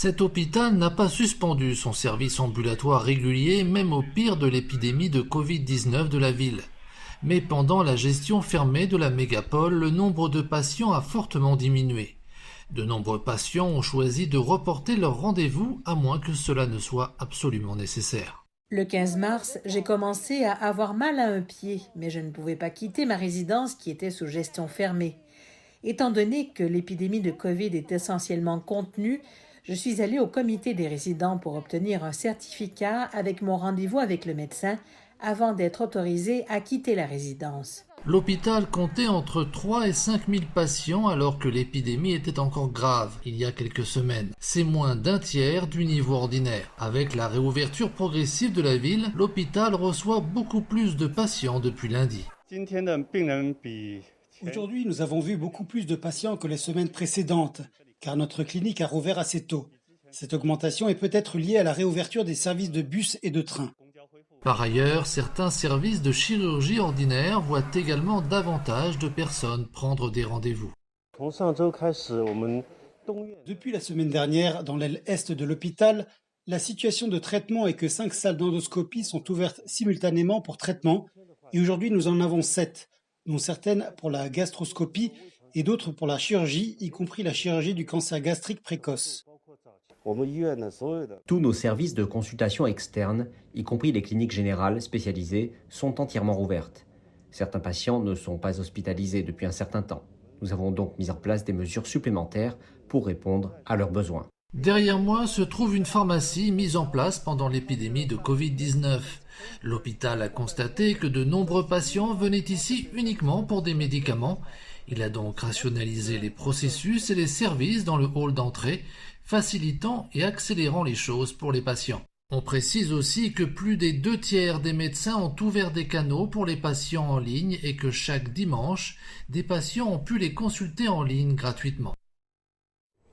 Cet hôpital n'a pas suspendu son service ambulatoire régulier même au pire de l'épidémie de Covid-19 de la ville. Mais pendant la gestion fermée de la mégapole, le nombre de patients a fortement diminué. De nombreux patients ont choisi de reporter leur rendez-vous à moins que cela ne soit absolument nécessaire. Le 15 mars, j'ai commencé à avoir mal à un pied, mais je ne pouvais pas quitter ma résidence qui était sous gestion fermée. Étant donné que l'épidémie de COVID est essentiellement contenue, je suis allée au comité des résidents pour obtenir un certificat avec mon rendez-vous avec le médecin avant d'être autorisée à quitter la résidence. L'hôpital comptait entre 3 et 5 000 patients alors que l'épidémie était encore grave il y a quelques semaines. C'est moins d'un tiers du niveau ordinaire. Avec la réouverture progressive de la ville, l'hôpital reçoit beaucoup plus de patients depuis lundi. Aujourd'hui, nous avons vu beaucoup plus de patients que les semaines précédentes, car notre clinique a rouvert assez tôt. Cette augmentation est peut-être liée à la réouverture des services de bus et de train. Par ailleurs, certains services de chirurgie ordinaire voient également davantage de personnes prendre des rendez-vous. Depuis la semaine dernière, dans l'aile est de l'hôpital, la situation de traitement est que 5 salles d'endoscopie sont ouvertes simultanément pour traitement, et aujourd'hui nous en avons 7, dont certaines pour la gastroscopie et d'autres pour la chirurgie, y compris la chirurgie du cancer gastrique précoce. Tous nos services de consultation externes, y compris les cliniques générales spécialisées, sont entièrement rouvertes. Certains patients ne sont pas hospitalisés depuis un certain temps. Nous avons donc mis en place des mesures supplémentaires pour répondre à leurs besoins. Derrière moi se trouve une pharmacie mise en place pendant l'épidémie de Covid-19. L'hôpital a constaté que de nombreux patients venaient ici uniquement pour des médicaments. Il a donc rationalisé les processus et les services dans le hall d'entrée, facilitant et accélérant les choses pour les patients. On précise aussi que plus des 2/3 des médecins ont ouvert des canaux pour les patients en ligne et que chaque dimanche, des patients ont pu les consulter en ligne gratuitement.